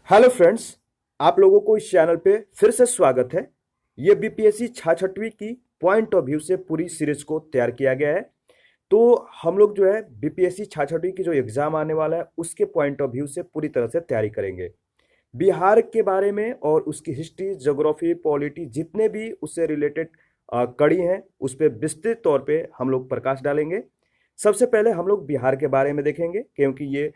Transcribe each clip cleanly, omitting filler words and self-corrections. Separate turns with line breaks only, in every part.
Hello friends, आप लोगों को इस चैनल पे फिर से स्वागत है। ये बीपीएससी 66वीं की पॉइंट ऑफ व्यू से पूरी सीरीज को तैयार किया गया है। तो हम लोग जो है बीपीएससी 66वीं की जो एग्जाम आने वाला है उसके पॉइंट ऑफ व्यू से पूरी तरह से तैयारी करेंगे। बिहार के बारे में और उसकी हिस्ट्री, ज्योग्राफी, पॉलिटी, जितने भी उससे रिलेटेड कड़ी हैं उस पर विस्तृत तौर पे हम लोग प्रकाश डालेंगे। सबसे पहले हम लोग बिहार के बारे में देखेंगे क्योंकि ये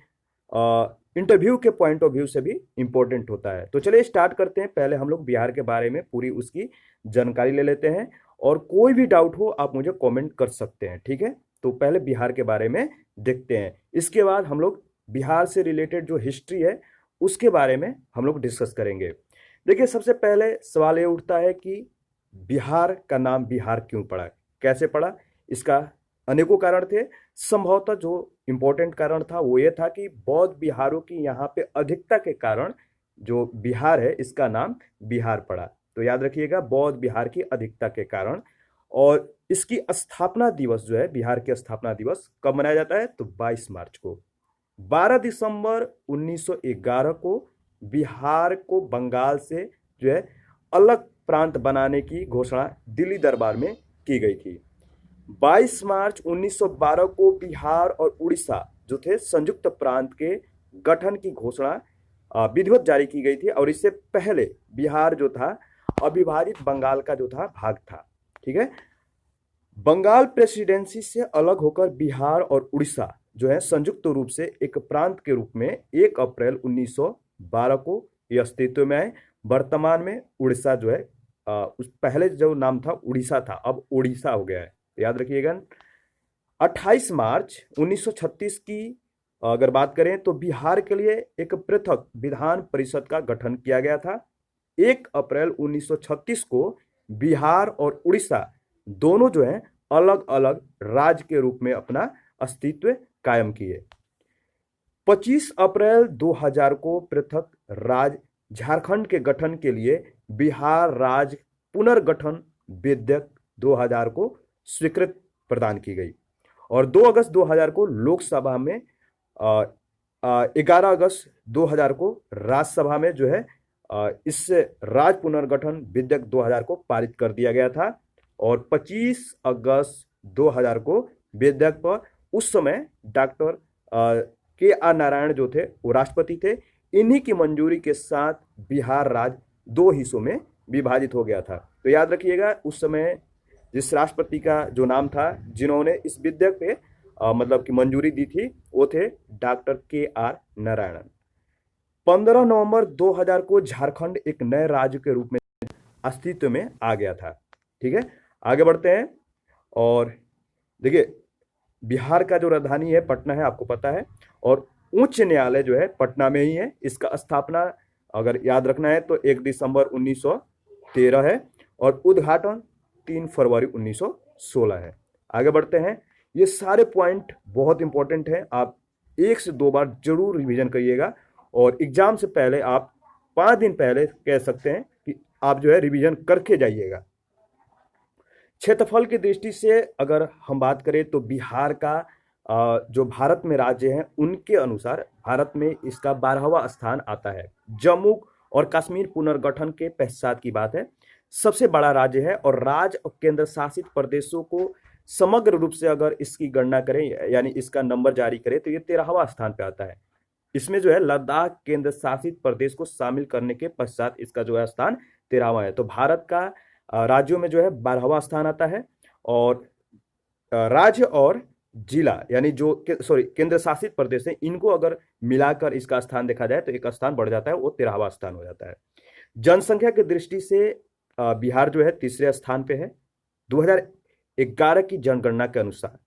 इंटरव्यू के पॉइंट ऑफ व्यू से भी इंपॉर्टेंट होता है। तो चलिए स्टार्ट करते हैं। पहले हम लोग बिहार के बारे में पूरी उसकी जानकारी ले लेते हैं और कोई भी डाउट हो आप मुझे कमेंट कर सकते हैं, ठीक है। तो पहले बिहार के बारे में देखते हैं, इसके बाद हम लोग बिहार से रिलेटेड जो हिस्ट्री है उसके बारे में हम लोग डिस्कस करेंगे। देखिए, सबसे पहले सवाल ये उठता है कि बिहार का नाम बिहार क्यों पड़ा, कैसे पड़ा। इसका अनेकों कारण थे। संभवतः जो इंपॉर्टेंट कारण था वो ये था कि बौद्ध बिहारों की यहाँ पे अधिकता के कारण जो बिहार है इसका नाम बिहार पड़ा। तो याद रखिएगा, बौद्ध बिहार की अधिकता के कारण। और इसकी स्थापना दिवस जो है, बिहार की स्थापना दिवस कब मनाया जाता है तो 22 मार्च को। 12 दिसंबर 1911 को बिहार को बंगाल से जो है अलग प्रांत बनाने की घोषणा दिल्ली दरबार में की गई थी। 22 मार्च 1912 को बिहार और उड़ीसा जो थे संयुक्त प्रांत के गठन की घोषणा विधिवत जारी की गई थी। और इससे पहले बिहार जो था अविभाजित बंगाल का जो था भाग था, ठीक है। बंगाल प्रेसिडेंसी से अलग होकर बिहार और उड़ीसा जो है संयुक्त रूप से एक प्रांत के रूप में 1 अप्रैल 1912 को ये अस्तित्व में आए। वर्तमान में उड़ीसा जो है उस पहले जो नाम था उड़ीसा था, अब ओडिशा हो गया है, याद रखिएगा। 28 मार्च 1936 की अगर बात करें तो बिहार के लिए एक पृथक विधान परिषद का गठन किया गया था। 1 अप्रैल 1936 को बिहार और उड़ीसा दोनों जो है अलग अलग राज्य के रूप में अपना अस्तित्व कायम किए। 25 अप्रैल 2000 को पृथक राज्य झारखंड के गठन के लिए बिहार राज्य पुनर्गठन विधेयक 2000 को स्वीकृति प्रदान की गई। और 2 अगस्त 2000 को लोकसभा में 11 अगस्त 2000 को राज्यसभा में जो है इससे राज्य पुनर्गठन विधेयक 2000 को पारित कर दिया गया था। और 25 अगस्त 2000 को विधेयक पर उस समय डॉक्टर के.आर. नारायण जो थे वो राष्ट्रपति थे। इन्हीं की मंजूरी के साथ बिहार राज्य 2 हिस्सों में विभाजित हो गया था। तो याद रखिएगा, उस समय जिस राष्ट्रपति का जो नाम था जिन्होंने इस विधेयक पे मतलब की मंजूरी दी थी वो थे डॉक्टर के.आर. नारायणन। 15 नवंबर 2000 को झारखंड एक नए राज्य के रूप में अस्तित्व में आ गया था, ठीक है। आगे बढ़ते हैं और देखिए, बिहार का जो राजधानी है पटना है, आपको पता है। और उच्च न्यायालय जो है पटना में ही है। इसका स्थापना अगर याद रखना है तो 1 दिसंबर 1913 है और उद्घाटन 3 फरवरी 1916 है। आगे बढ़ते हैं। ये सारे पॉइंट बहुत इंपॉर्टेंट हैं, आप 1 से 2 बार जरूर रिवीजन करिएगा। और एग्जाम से पहले आप 5 दिन पहले कह सकते हैं कि आप जो है रिवीजन करके जाइएगा। क्षेत्रफल की दृष्टि से अगर हम बात करें तो बिहार का जो भारत में राज्य हैं उनके अनुसार भारत में इसका 12वां स्थान आता है। जम्मू और कश्मीर पुनर्गठन के पश्चात की बात है, सबसे बड़ा राज्य है। और राज्य और केंद्र शासित प्रदेशों को समग्र रूप से अगर इसकी गणना करें यानी इसका नंबर जारी करें तो ये 13वां स्थान पे आता है। इसमें जो है लद्दाख केंद्र शासित प्रदेश को शामिल करने के पश्चात इसका जो है स्थान 13वां है। तो भारत का राज्यों में जो है 12वां स्थान आता है। और राज्य और जिला यानी जो केंद्र शासित प्रदेश है इनको अगर मिलाकर इसका स्थान देखा जाए तो एक स्थान बढ़ जाता है, वो 13वां स्थान हो जाता है। जनसंख्या की दृष्टि से बिहार जो है तीसरे स्थान पे है 2011 की जनगणना के अनुसार।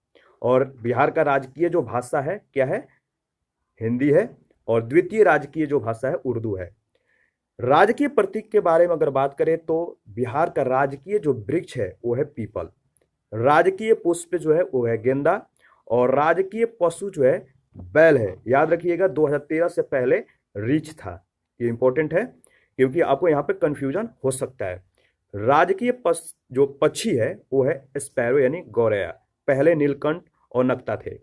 और बिहार का राजकीय जो भाषा है क्या है, हिंदी है। और द्वितीय राजकीय जो भाषा है उर्दू है। राजकीय प्रतीक के बारे में अगर बात करें तो बिहार का राजकीय जो वृक्ष है वो है पीपल। राजकीय पुष्प जो है वो है गेंदा। और राजकीय पशु जो है बैल है। याद रखिएगा 2013 से पहले रीछ था, ये इंपॉर्टेंट है क्योंकि आपको यहाँ पे कंफ्यूजन हो सकता है। राजकीय जो पक्षी है वो है स्पैरो यानी गौरैया, पहले नीलकंठ और नक्ता थे।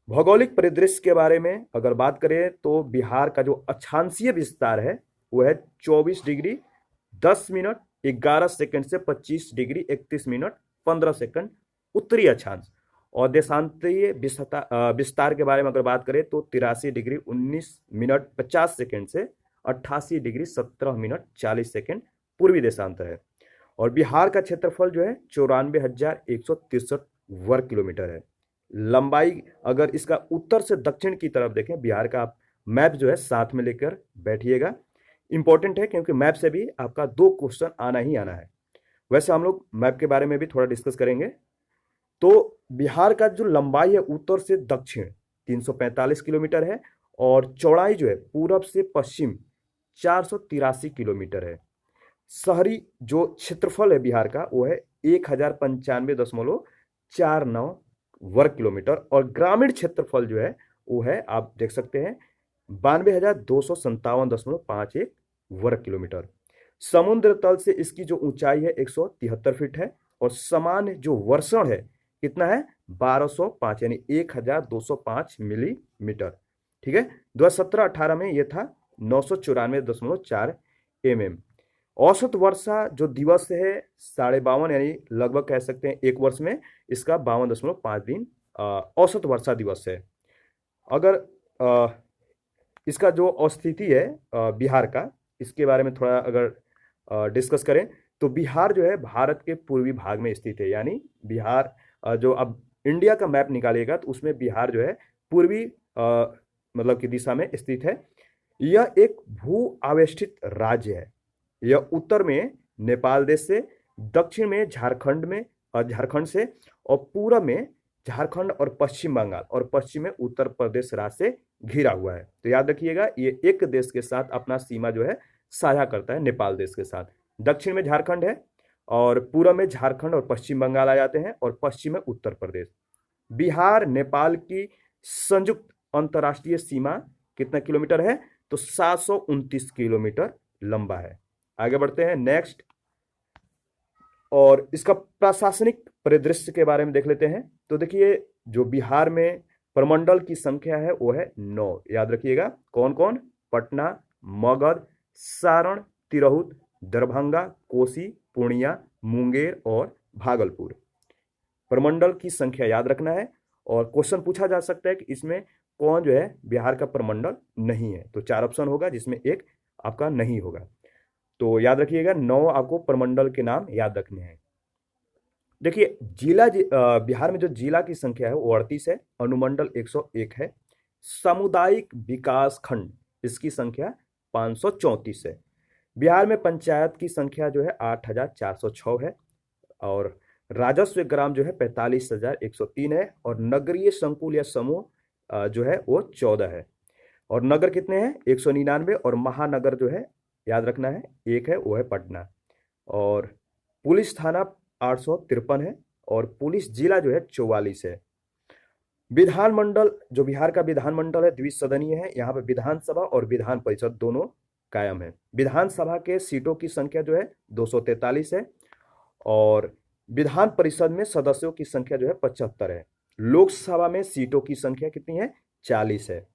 भौगोलिक परिदृश्य के बारे में अगर बात करें तो बिहार का जो अक्षांशीय विस्तार है वो है 24 डिग्री 10 मिनट 11 सेकंड से 25 डिग्री 31 मिनट 15 सेकंड उत्तरी अक्षांश। और देशांतरीय विस्तार के बारे में अगर बात करें तो 83 डिग्री 19 मिनट 50 सेकंड से 88 डिग्री 17 मिनट 40 सेकंड पूर्वी देशांतर है। और बिहार का क्षेत्रफल जो है 94,163 वर्ग किलोमीटर है। लंबाई अगर इसका उत्तर से दक्षिण की तरफ देखें बिहार का, आप मैप जो है साथ में लेकर बैठिएगा, इंपॉर्टेंट है क्योंकि मैप से भी आपका 2 क्वेश्चन आना ही आना है। वैसे हम लोग मैप के बारे में भी थोड़ा डिस्कस करेंगे। तो बिहार का जो लंबाई है उत्तर से दक्षिण 345 किलोमीटर है और चौड़ाई जो है पूरब से पश्चिम 483 किलोमीटर है। शहरी जो क्षेत्रफल है बिहार का वो है 1095.49 वर्ग किलोमीटर और ग्रामीण क्षेत्रफल जो है वो है, आप देख सकते हैं, 92,257.51 वर्ग किलोमीटर। समुद्र तल से इसकी जो ऊंचाई है 173 फीट है और सामान्य जो वर्षण है कितना है 1205 यानी 1205 मिलीमीटर। ठीक है, 2017-18 में ये था 994.4 mm। औसत वर्षा जो दिवस है 52 यानी लगभग कह सकते हैं एक वर्ष में इसका 52.5 दिन औसत वर्षा दिवस है। अगर इसका जो औस्थिति है बिहार का, इसके बारे में थोड़ा अगर डिस्कस करें तो बिहार जो है भारत के पूर्वी भाग में स्थित है। यानी बिहार जो अब इंडिया का मैप निकालिएगा तो उसमें बिहार जो है पूर्वी मतलब की दिशा में स्थित है। यह एक भू आवेष्टित राज्य है। यह उत्तर में नेपाल देश से, दक्षिण में झारखंड से और पूरब में झारखंड और पश्चिम बंगाल और पश्चिम में उत्तर प्रदेश राज्य से घिरा हुआ है। तो याद रखिएगा ये एक देश के साथ अपना सीमा जो है साझा करता है, नेपाल देश के साथ। दक्षिण में झारखंड है और पूरब में झारखंड और पश्चिम बंगाल आ जाते हैं और पश्चिम में उत्तर प्रदेश। बिहार नेपाल की संयुक्त अंतर्राष्ट्रीय सीमा कितना किलोमीटर है तो 729 किलोमीटर लंबा है। आगे बढ़ते हैं नेक्स्ट, और इसका प्रशासनिक परिदृश्य के बारे में देख लेते हैं। तो देखिए जो बिहार में प्रमंडल की संख्या है वो है 9। याद रखिएगा कौन कौन, पटना, मगध, सारण, तिरहुत, दरभंगा, कोसी, पूर्णिया, मुंगेर और भागलपुर। प्रमंडल की संख्या याद रखना है और क्वेश्चन पूछा जा सकता है कि इसमें कौन जो है बिहार का प्रमंडल नहीं है, तो 4 ऑप्शन होगा जिसमें एक आपका नहीं होगा। तो याद रखिएगा 9 आपको प्रमंडल के नाम याद रखने हैं। देखिए जिला बिहार में जो जिला की संख्या है वो 38 है, अनुमंडल 101 है, सामुदायिक विकास खंड इसकी संख्या 534 है। बिहार में पंचायत की संख्या जो है 8,406 है और राजस्व ग्राम जो है 45,103 है और नगरीय संकुल या समूह जो है वो 14 है। और नगर कितने हैं 199 और महानगर जो है याद रखना है एक है वो है पटना। और पुलिस थाना 853 है और पुलिस जिला जो है 44 है। विधानमंडल जो बिहार का विधानमंडल है द्विसदनीय है, यहाँ पे विधानसभा और विधान परिषद दोनों कायम है। विधानसभा के सीटों की संख्या जो है 243 है और विधान परिषद में सदस्यों की संख्या जो है 75 है। लोकसभा में सीटों की संख्या कितनी है 40 है।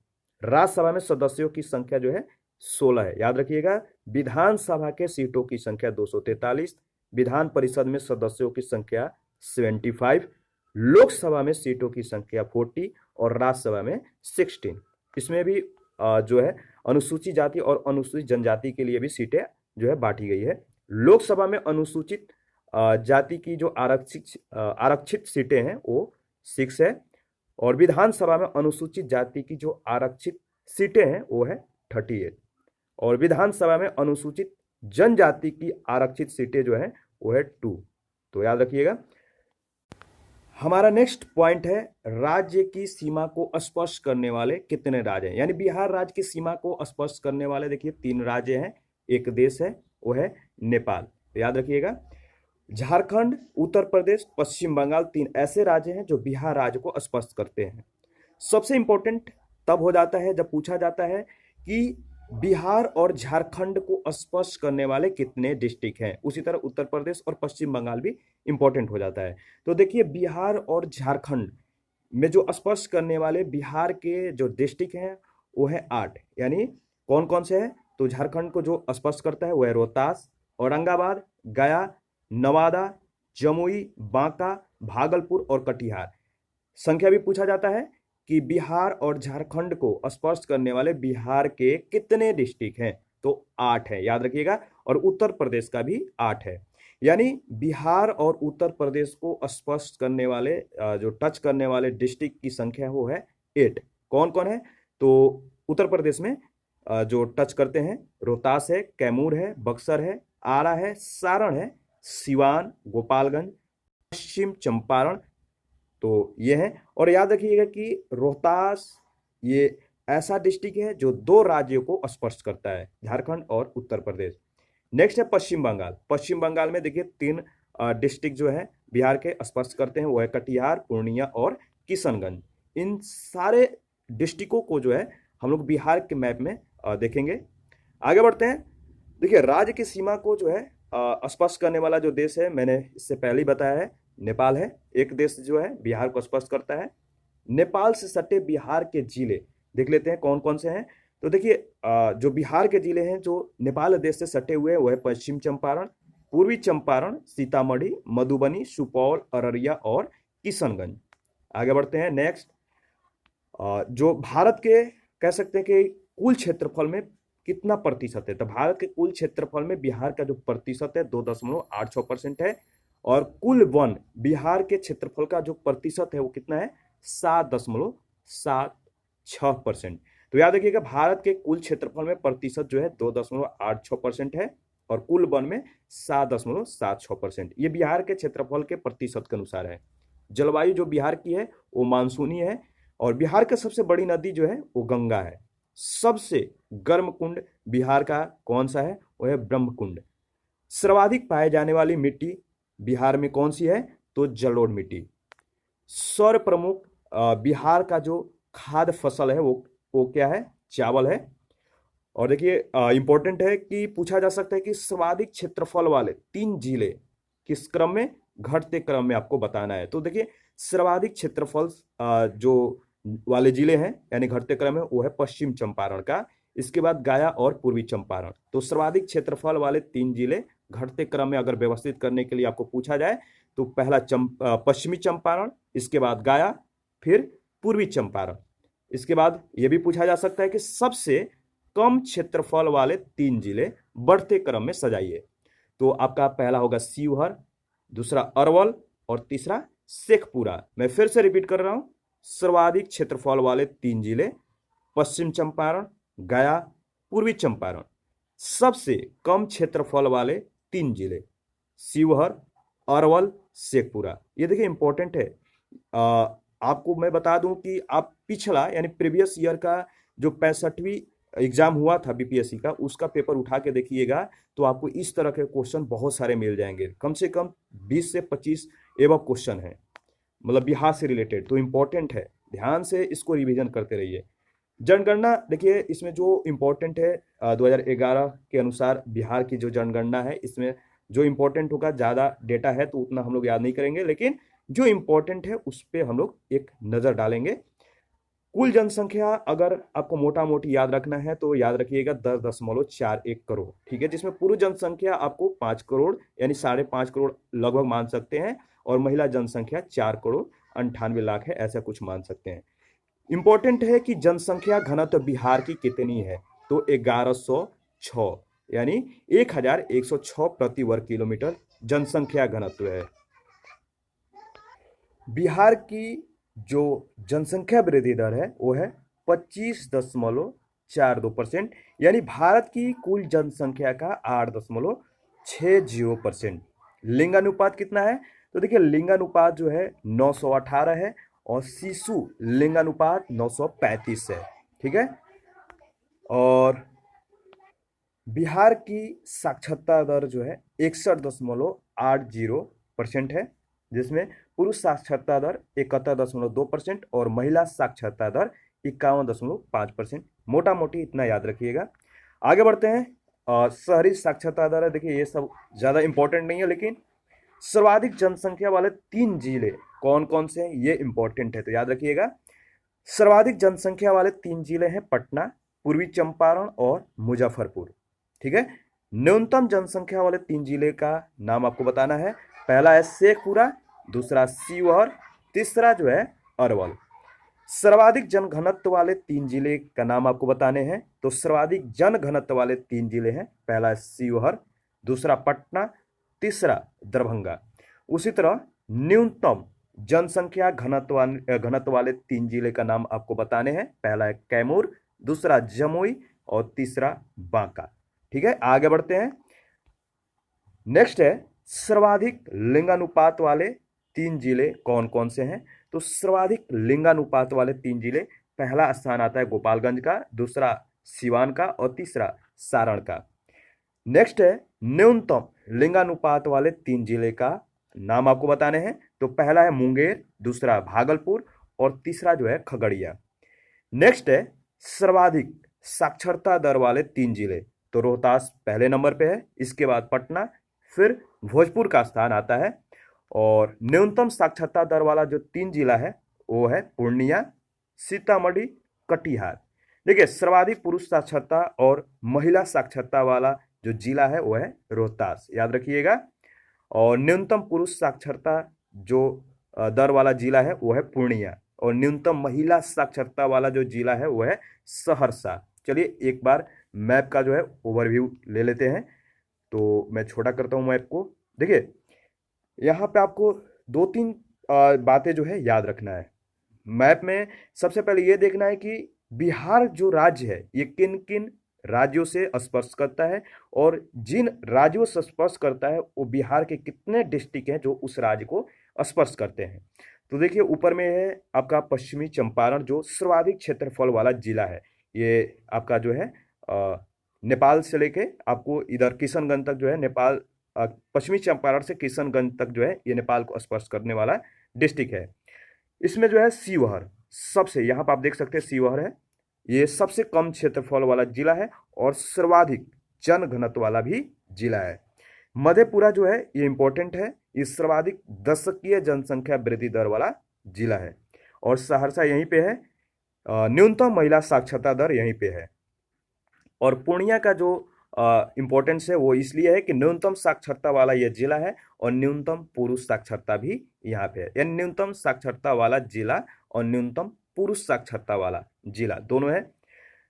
राज्यसभा में सदस्यों की संख्या जो है 16 है। याद रखिएगा विधानसभा के सीटों की संख्या 243, विधान परिषद में सदस्यों की संख्या 75, लोकसभा में सीटों की संख्या 40 और राज्यसभा में 16। इसमें भी जो है अनुसूचित जाति और अनुसूचित जनजाति के लिए भी सीटें जो है बांटी गई है। लोकसभा में अनुसूचित जाति की जो आरक्षित सीटें हैं वो 6 है और विधानसभा में अनुसूचित जाति की जो आरक्षित सीटें हैं वो है 38 और विधानसभा में अनुसूचित जनजाति की आरक्षित सीटें जो है वो है 2। तो याद रखिएगा। हमारा नेक्स्ट पॉइंट है राज्य की सीमा को स्पर्श करने वाले कितने राज्य हैं, यानी बिहार राज्य की सीमा को स्पर्श करने वाले देखिए 3 राज्य हैं, एक देश है वो है नेपाल। तो याद रखिएगा झारखंड, उत्तर प्रदेश, पश्चिम बंगाल 3 ऐसे राज्य हैं जो बिहार राज्य को स्पर्श करते हैं। सबसे इंपॉर्टेंट तब हो जाता है जब पूछा जाता है कि बिहार और झारखंड को स्पर्श करने वाले कितने डिस्ट्रिक्ट हैं, उसी तरह उत्तर प्रदेश और पश्चिम बंगाल भी इंपॉर्टेंट हो जाता है। तो देखिए बिहार और झारखंड में जो स्पर्श करने वाले बिहार के जो डिस्ट्रिक्ट हैं वो है 8। यानी कौन कौन से हैं? तो झारखंड को जो स्पर्श करता है वो है रोहतास, औरंगाबाद, गया, नवादा, जमुई, बांका, भागलपुर और कटिहार। संख्या भी पूछा जाता है कि बिहार और झारखंड को स्पर्श करने वाले बिहार के कितने डिस्ट्रिक्ट हैं? तो 8 है, याद रखिएगा। और उत्तर प्रदेश का भी 8 है। यानी बिहार और उत्तर प्रदेश को स्पर्श करने वाले जो टच करने वाले डिस्ट्रिक्ट की संख्या वो है 8। कौन कौन है? तो उत्तर प्रदेश में जो टच करते हैं रोहतास है, कैमूर है, बक्सर है, आरा है, सारण है, सिवान, गोपालगंज, पश्चिम चंपारण। तो ये है। और याद रखिएगा कि रोहतास ये ऐसा डिस्ट्रिक्ट है जो 2 राज्यों को स्पर्श करता है, झारखंड और उत्तर प्रदेश। नेक्स्ट है पश्चिम बंगाल। पश्चिम बंगाल में देखिए 3 डिस्ट्रिक्ट जो है बिहार के स्पर्श करते हैं, वो है कटिहार, पूर्णिया और किशनगंज। इन सारे डिस्ट्रिक्टों को जो है हम लोग बिहार के मैप में देखेंगे। आगे बढ़ते हैं। देखिए राज्य की सीमा को जो है स्पर्श करने वाला जो देश है, मैंने इससे पहले ही बताया है, नेपाल है। एक देश जो है बिहार को स्पर्श करता है। नेपाल से सटे बिहार के जिले देख लेते हैं कौन कौन से हैं। तो देखिए जो बिहार के जिले हैं जो नेपाल देश से सटे हुए हैं वो है पश्चिम चंपारण, पूर्वी चंपारण, सीतामढ़ी, मधुबनी, सुपौल, अररिया और किशनगंज। आगे बढ़ते हैं। नेक्स्ट जो भारत के कह सकते हैं कि कुल क्षेत्रफल में कितना प्रतिशत है? तो भारत के कुल क्षेत्रफल में बिहार का जो प्रतिशत है 2.86% है। और कुल वन बिहार के क्षेत्रफल का जो प्रतिशत है वो कितना है? 7.76%। तो याद रखिएगा भारत के कुल क्षेत्रफल में प्रतिशत जो है 2.86% है और कुल वन में 7.76%। ये बिहार के क्षेत्रफल के प्रतिशत के अनुसार है। जलवायु जो बिहार की है वो मानसूनी है। और बिहार की सबसे बड़ी नदी जो है वो गंगा है। सबसे गर्म कुंड बिहार का कौन सा है? वो है ब्रह्मकुंड। सर्वाधिक पाए जाने वाली मिट्टी बिहार में कौन सी है? तो जलोढ़ मिट्टी। सर्व प्रमुख बिहार का जो खाद्य फसल है वो क्या है? चावल है। और देखिए इंपॉर्टेंट है कि पूछा जा सकता है कि सर्वाधिक क्षेत्रफल वाले 3 जिले किस क्रम में? घटते क्रम में आपको बताना है। तो देखिए सर्वाधिक क्षेत्रफल जो वाले जिले हैं यानी घटते क्रम में वो है पश्चिम चंपारण का, इसके बाद गया और पूर्वी चंपारण। तो सर्वाधिक क्षेत्रफल वाले 3 जिले घटते क्रम में अगर व्यवस्थित करने के लिए आपको पूछा जाए तो पहला पश्चिमी चंपारण, इसके बाद गया, फिर पूर्वी चंपारण। इसके बाद यह भी पूछा जा सकता है कि सबसे कम क्षेत्रफल वाले 3 जिले बढ़ते क्रम में सजाइए। तो आपका पहला होगा शिवहर, दूसरा अरवल और तीसरा शेखपुरा। मैं फिर से रिपीट कर रहा हूं, सर्वाधिक क्षेत्रफल वाले 3 जिले पश्चिम चंपारण, गया, पूर्वी चंपारण। सबसे कम क्षेत्रफल वाले 3 जिले शिवहर, अरवल, शेखपुरा। ये देखिए इंपॉर्टेंट है। आपको मैं बता दूं कि आप पिछला यानी प्रीवियस ईयर का जो 65वीं एग्जाम हुआ था बीपीएससी का, उसका पेपर उठा के देखिएगा तो आपको इस तरह के क्वेश्चन बहुत सारे मिल जाएंगे। कम से कम 20 से 25 एवं क्वेश्चन है, मतलब बिहार से रिलेटेड। तो इंपॉर्टेंट है, ध्यान से इसको रिवीजन करते रहिए। जनगणना देखिए इसमें जो इम्पोर्टेंट है 2011 के अनुसार बिहार की जो जनगणना है, इसमें जो इम्पोर्टेंट होगा, ज़्यादा डेटा है तो उतना हम लोग याद नहीं करेंगे, लेकिन जो इम्पोर्टेंट है उस पर हम लोग एक नज़र डालेंगे। कुल जनसंख्या अगर आपको मोटा मोटी याद रखना है तो याद रखिएगा 10.41 करोड़, ठीक है, जिसमें पुरुष जनसंख्या आपको 5 करोड़ यानी 5.5 करोड़ लगभग मान सकते हैं, और महिला जनसंख्या 4 करोड़ 98 लाख है, ऐसा कुछ मान सकते हैं। इंपॉर्टेंट है कि जनसंख्या घनत्व बिहार की कितनी है? तो 1106 यानी 1106 प्रति वर्ग किलोमीटर जनसंख्या घनत्व है। बिहार की जो जनसंख्या वृद्धि दर है वो है 25.42%, यानी भारत की कुल जनसंख्या का 8.60%। लिंगानुपात कितना है? तो देखिए लिंगानुपात जो है 918 है और शिशु लिंगानुपात 935 है, ठीक है। और बिहार की साक्षरता दर जो है 61.80% है, जिसमें पुरुष साक्षरता दर 71.2% और महिला साक्षरता दर 51.5%। मोटा मोटी इतना याद रखिएगा। आगे बढ़ते हैं। शहरी साक्षरता दर है, देखिए ये सब ज़्यादा इंपॉर्टेंट नहीं है, लेकिन सर्वाधिक जनसंख्या वाले 3 जिले कौन कौन से हैं, ये इंपॉर्टेंट है, तो याद रखिएगा। सर्वाधिक जनसंख्या वाले 3 जिले हैं पटना, पूर्वी चंपारण और मुजफ्फरपुर। ठीक है। न्यूनतम जनसंख्या वाले 3 जिले का नाम आपको बताना है। पहला है शेखपुरा, दूसरा शिवहर, तीसरा जो है अरवल। सर्वाधिक जनघनत्व वाले 3 जिले का नाम आपको बताने हैं। तो सर्वाधिक जनघनत्व वाले 3 जिले हैं, पहला है शिवहर, दूसरा पटना, तीसरा दरभंगा। उसी तरह न्यूनतम जनसंख्या घनत्व वाले 3 जिले का नाम आपको बताने हैं। पहला है कैमूर, दूसरा जमुई और तीसरा बांका। ठीक है, आगे बढ़ते हैं। नेक्स्ट है सर्वाधिक लिंगानुपात वाले 3 जिले कौन कौन से हैं। तो सर्वाधिक लिंगानुपात वाले 3 जिले, पहला स्थान आता है गोपालगंज का, दूसरा सिवान का और तीसरा सारण का। नेक्स्ट है न्यूनतम लिंगानुपात वाले 3 जिले का नाम आपको बताने हैं। तो पहला है मुंगेर, दूसरा भागलपुर और तीसरा जो है खगड़िया। नेक्स्ट है सर्वाधिक साक्षरता दर वाले 3 जिले। तो रोहतास पहले नंबर पे है, इसके बाद पटना, फिर भोजपुर का स्थान आता है। और न्यूनतम साक्षरता दर वाला जो 3 जिला है वो है पूर्णिया, सीतामढ़ी, कटिहार। देखिए, सर्वाधिक पुरुष साक्षरता और महिला साक्षरता वाला जो जिला है वो है रोहतास, याद रखिएगा। और न्यूनतम पुरुष साक्षरता जो दर वाला जिला है वो है पूर्णिया, और न्यूनतम महिला साक्षरता वाला जो जिला है वो है सहरसा। चलिए एक बार मैप का जो है ओवरव्यू ले लेते हैं। तो मैं छोटा करता हूँ मैप को। देखिए, यहाँ पे आपको 2-3 बातें जो है याद रखना है। मैप में सबसे पहले ये देखना है कि बिहार जो राज्य है ये किन किन राज्यों से स्पर्श करता है, और जिन राज्यों से स्पर्श करता है वो बिहार के कितने डिस्ट्रिक्ट हैं जो उस राज्य को स्पर्श करते हैं। तो देखिए, ऊपर में है आपका पश्चिमी चंपारण, जो सर्वाधिक क्षेत्रफल वाला जिला है। ये आपका जो है नेपाल से लेके आपको इधर किशनगंज तक जो है नेपाल, पश्चिमी चंपारण से किशनगंज तक जो है ये नेपाल को स्पर्श करने वाला डिस्ट्रिक्ट है। इसमें जो है शिवहर सबसे, यहाँ पर आप देख सकते हैं शिवहर है, ये सबसे कम क्षेत्रफल वाला जिला है और सर्वाधिक जन घनत्व वाला भी जिला है। मधेपुरा जो है ये इंपॉर्टेंट है, ये सर्वाधिक दशकीय जनसंख्या वृद्धि दर वाला जिला है। और सहरसा यहीं पे है, न्यूनतम महिला साक्षरता दर यहीं पे है। और पूर्णिया का जो इम्पोर्टेंस है वो इसलिए है कि न्यूनतम साक्षरता वाला यह जिला है और न्यूनतम पुरुष साक्षरता भी यहाँ पे है। यानी न्यूनतम साक्षरता वाला जिला और न्यूनतम पुरुष साक्षरता वाला जिला दोनों है।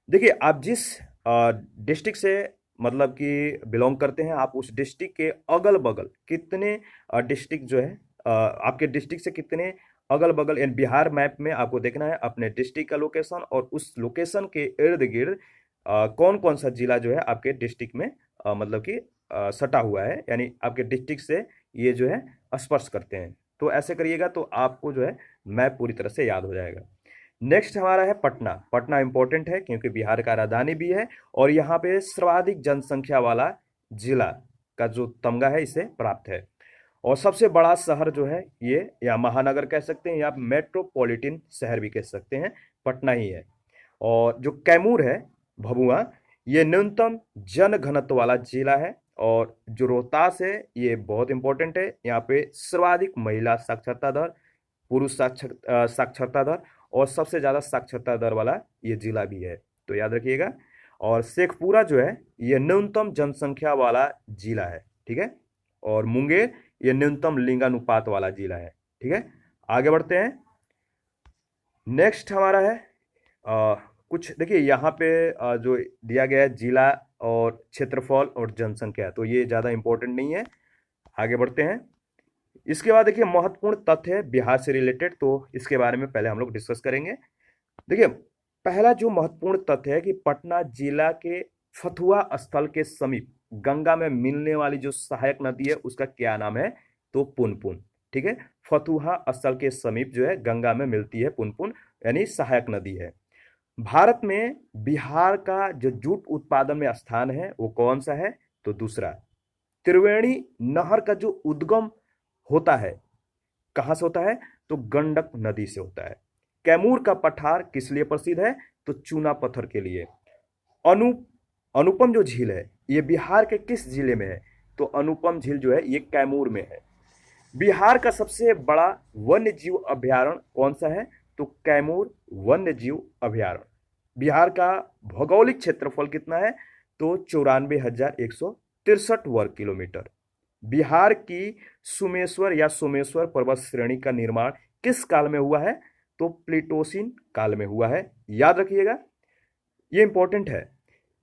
देखिए, आप जिस डिस्ट्रिक्ट से मतलब कि बिलोंग करते हैं, आप उस डिस्ट्रिक्ट के अगल बगल कितने डिस्ट्रिक्ट जो है आपके डिस्ट्रिक्ट से कितने अगल बगल, यानी बिहार मैप में आपको देखना है अपने डिस्ट्रिक्ट का लोकेशन और उस लोकेशन के इर्द गिर्द कौन कौन सा जिला जो है आपके डिस्ट्रिक्ट में मतलब कि सटा हुआ है, यानी आपके डिस्ट्रिक्ट से ये जो है स्पर्श करते हैं। तो ऐसे करिएगा तो आपको जो है मैप पूरी तरह से याद हो जाएगा। नेक्स्ट हमारा है पटना। पटना इंपॉर्टेंट है क्योंकि बिहार का राजधानी भी है और यहाँ पे सर्वाधिक जनसंख्या वाला जिला का जो तमगा है इसे प्राप्त है। और सबसे बड़ा शहर जो है ये, या महानगर कह सकते हैं या मेट्रोपॉलिटन शहर भी कह सकते हैं, पटना ही है। और जो कैमूर है, भभुआ, ये न्यूनतम जन घनत्व वाला जिला है। और जो रोहतास है ये बहुत इंपॉर्टेंट है, यहाँ पे सर्वाधिक महिला साक्षरता दर, पुरुष साक्षरता दर और सबसे ज़्यादा साक्षरता दर वाला ये जिला भी है, तो याद रखिएगा। और शेखपुरा जो है ये न्यूनतम जनसंख्या वाला जिला है, ठीक है। और मुंगेर ये न्यूनतम लिंगानुपात वाला जिला है, ठीक है। आगे बढ़ते हैं। नेक्स्ट हमारा है कुछ, देखिए यहाँ पे जो दिया गया है जिला और क्षेत्रफल और जनसंख्या, तो ये ज़्यादा इंपॉर्टेंट नहीं है। आगे बढ़ते हैं। इसके बाद देखिए महत्वपूर्ण तथ्य है बिहार से रिलेटेड, तो इसके बारे में पहले हम लोग डिस्कस करेंगे। देखिए, पहला जो महत्वपूर्ण तथ्य है कि पटना जिला के फतुहा स्थल के समीप गंगा में मिलने वाली जो सहायक नदी है उसका क्या नाम है, तो पुनपुन, ठीक है। फतुहा स्थल के समीप जो है गंगा में मिलती है पुनपुन, यानी सहायक नदी है। भारत में बिहार का जो जूट उत्पादन में स्थान है वो कौन सा है, तो दूसरा। त्रिवेणी नहर का जो उद्गम होता है कहां से होता है, तो गंडक नदी से होता है। कैमूर का पठार किस लिए प्रसिद्ध है, तो चूना पत्थर के लिए। अनुपम जो झील है ये बिहार के किस जिले में है, तो अनुपम झील जो है ये कैमूर में है। बिहार का सबसे बड़ा वन्य जीव अभयारण्य कौन सा है? तो कैमूर वन्य जीव अभयारण्य। बिहार का भौगोलिक क्षेत्रफल कितना है? तो 94,163 वर्ग किलोमीटर। बिहार की सुमेश्वर या सोमेश्वर पर्वत श्रेणी का निर्माण किस काल में हुआ है? तो प्लीटोसीन काल में हुआ है, याद रखिएगा, ये इंपॉर्टेंट है।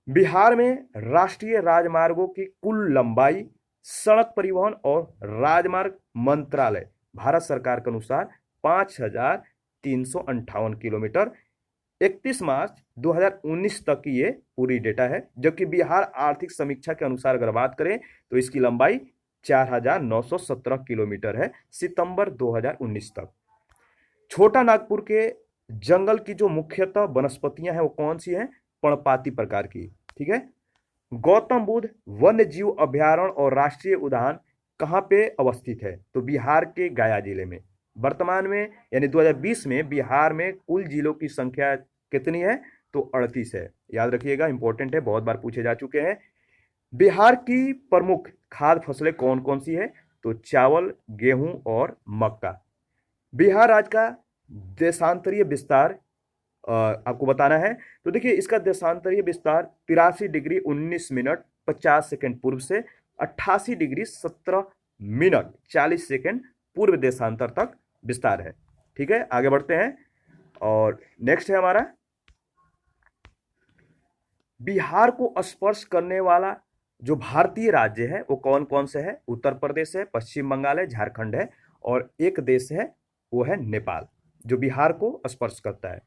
बिहार में राष्ट्रीय राजमार्गों की कुल लंबाई सड़क परिवहन और राजमार्ग मंत्रालय भारत सरकार के अनुसार 5,358 किलोमीटर 31 मार्च 2019 तक की ये पूरी डेटा है। जबकि बिहार आर्थिक समीक्षा के अनुसार अगर बात करें तो इसकी लंबाई 4,917 किलोमीटर है सितंबर 2019 तक। छोटा नागपुर के जंगल की जो मुख्यतः वनस्पतियां हैं वो कौन सी हैं? पर्णपाती प्रकार की, ठीक है। गौतम बुद्ध वन्य जीव अभयारण्य और राष्ट्रीय उद्यान कहाँ पे अवस्थित है? तो बिहार के गया जिले में। वर्तमान में यानी 2020 में बिहार में कुल जिलों की संख्या कितनी है? तो 38 है, याद रखिएगा, इंपॉर्टेंट है, बहुत बार पूछे जा चुके हैं। बिहार की प्रमुख खाद्य फसलें कौन कौन सी है? तो चावल, गेहूं और मक्का। बिहार राज्य का देशांतरीय विस्तार आपको बताना है। तो देखिए इसका देशांतरीय विस्तार 83 डिग्री 19 मिनट 50 सेकंड पूर्व से 88 डिग्री 17 मिनट 40 सेकंड पूर्व देशांतर तक विस्तार है, ठीक है। आगे बढ़ते हैं और नेक्स्ट है हमारा, बिहार को स्पर्श करने वाला जो भारतीय राज्य है वो कौन कौन से है? उत्तर प्रदेश है, पश्चिम बंगाल है, झारखंड है और एक देश है वो है नेपाल, जो बिहार को स्पर्श करता है।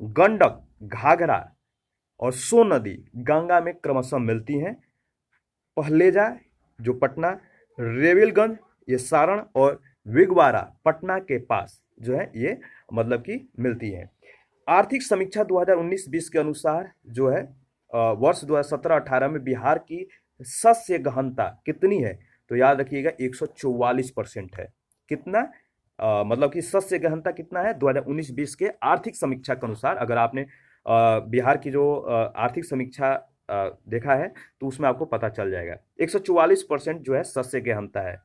गंडक, घाघरा और सोन नदी गंगा में क्रमशः मिलती हैं। पहलेजा जो पटना, रेविलगंज ये सारण और विगवारा पटना के पास जो है ये मतलब कि मिलती हैं। आर्थिक समीक्षा 2019-20 के अनुसार जो है वर्ष 2017-18 में बिहार की शस्य गहनता कितनी है? तो याद रखिएगा 144% है। कितना मतलब कि शस्य गहनता कितना है 2019-20 के आर्थिक समीक्षा के अनुसार? अगर आपने बिहार की जो आर्थिक समीक्षा देखा है तो उसमें आपको पता चल जाएगा 144% जो है शस्य गहनता है।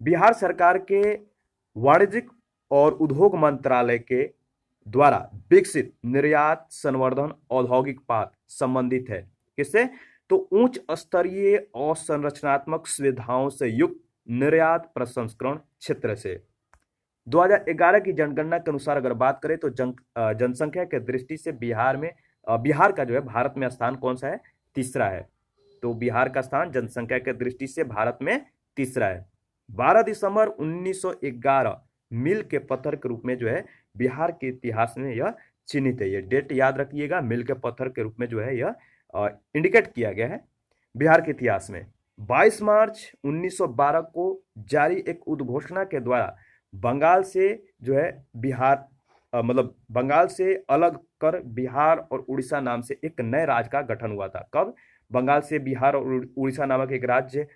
बिहार सरकार के वाणिज्यिक और उद्योग मंत्रालय के द्वारा विकसित निर्यात संवर्धन औद्योगिक पार्क संबंधित है किससे? तो उच्च स्तरीय और संरचनात्मक सुविधाओं से युक्त निर्यात प्रसंस्करण क्षेत्र से। 2011 की जनगणना के अनुसार अगर बात करें तो जनसंख्या के दृष्टि से बिहार का जो है भारत में स्थान कौन सा है? तीसरा है। तो बिहार का स्थान जनसंख्या के दृष्टि से भारत में तीसरा है। 12 दिसंबर 1911 मील के पत्थर के रूप में जो है बिहार के इतिहास में यह चिन्हित है। यह डेट याद रखिएगा, मील के पत्थर के रूप में जो है यह इंडिकेट किया गया है बिहार के इतिहास में। 22 मार्च 1912 को जारी एक उद्घोषणा के द्वारा बंगाल से जो है बिहार मतलब बंगाल से अलग कर बिहार और उड़ीसा नाम से एक नए राज्य का गठन हुआ था। कब? बंगाल से बिहार और उड़ीसा नामक एक राज्य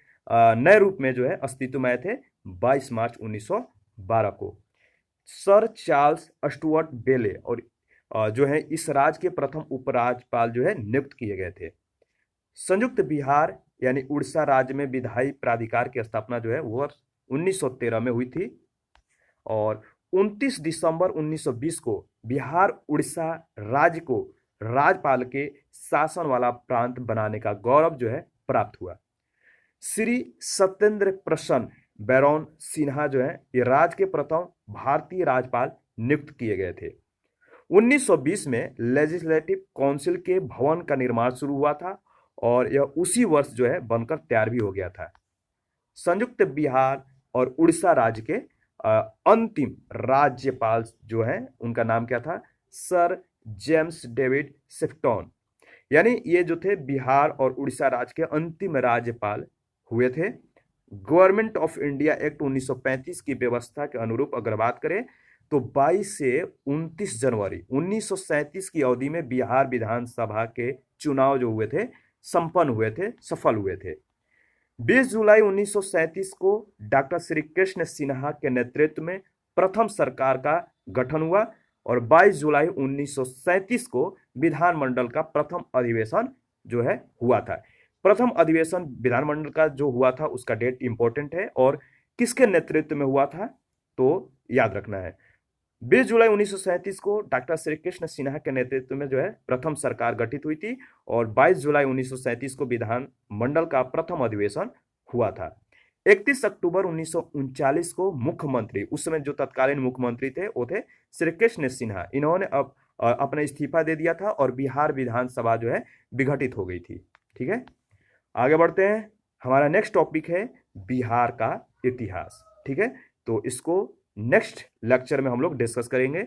नए रूप में जो है अस्तित्व में आए थे 22 मार्च 1912 को। सर चार्ल्स स्टुअर्ट बेले और जो है इस राज्य के प्रथम उपराज्यपाल जो है नियुक्त किए गए थे। संयुक्त बिहार यानी उड़ीसा राज्य में विधायी प्राधिकार की स्थापना जो है वो 1913 में हुई थी और 29 दिसंबर 1920 को बिहार उड़ीसा राज्य को राज्यपाल के शासन वाला प्रांत बनाने का गौरव जो है प्राप्त हुआ। श्री सत्येंद्र प्रसन्न बैरोन सिन्हा जो है ये राज्य के प्रथम भारतीय राज्यपाल नियुक्त किए गए थे। 1920 में लेजिस्लेटिव काउंसिल के भवन का निर्माण शुरू हुआ था और यह उसी वर्ष जो है बनकर तैयार भी हो गया था। संयुक्त बिहार और उड़ीसा राज्य के अंतिम राज्यपाल जो है उनका नाम क्या था? Sir James David Sefton. यानी ये जो थे बिहार और उड़ीसा राज्य के अंतिम राज्यपाल हुए थे। गवर्नमेंट ऑफ इंडिया एक्ट 1935 की व्यवस्था के अनुरूप अगर बात करें तो 22 से 29 जनवरी 1937 की अवधि में बिहार विधानसभा के चुनाव जो हुए थे संपन्न हुए थे, सफल हुए थे। 20 जुलाई 1937 को डॉक्टर श्री कृष्ण सिन्हा के नेतृत्व में प्रथम सरकार का गठन हुआ और 22 जुलाई 1937 को विधानमंडल का प्रथम अधिवेशन जो है हुआ था। प्रथम अधिवेशन विधानमंडल का जो हुआ था उसका डेट इंपॉर्टेंट है और किसके नेतृत्व में हुआ था, तो याद रखना है। 20 जुलाई 1937 को डॉक्टर श्री कृष्ण सिन्हा के नेतृत्व में जो है प्रथम सरकार गठित हुई थी और 22 जुलाई 1937 को विधान मंडल का प्रथम अधिवेशन हुआ था। 31 अक्टूबर 1939 को मुख्यमंत्री, उस समय जो तत्कालीन मुख्यमंत्री थे वो थे श्री कृष्ण सिन्हा। इन्होंने अब अपना इस्तीफा दे दिया था और बिहार विधानसभा जो है विघटित हो गई थी। ठीक है, आगे बढ़ते हैं। हमारा नेक्स्ट टॉपिक है बिहार का इतिहास। ठीक है, तो इसको नेक्स्ट लेक्चर में हम लोग डिस्कस करेंगे।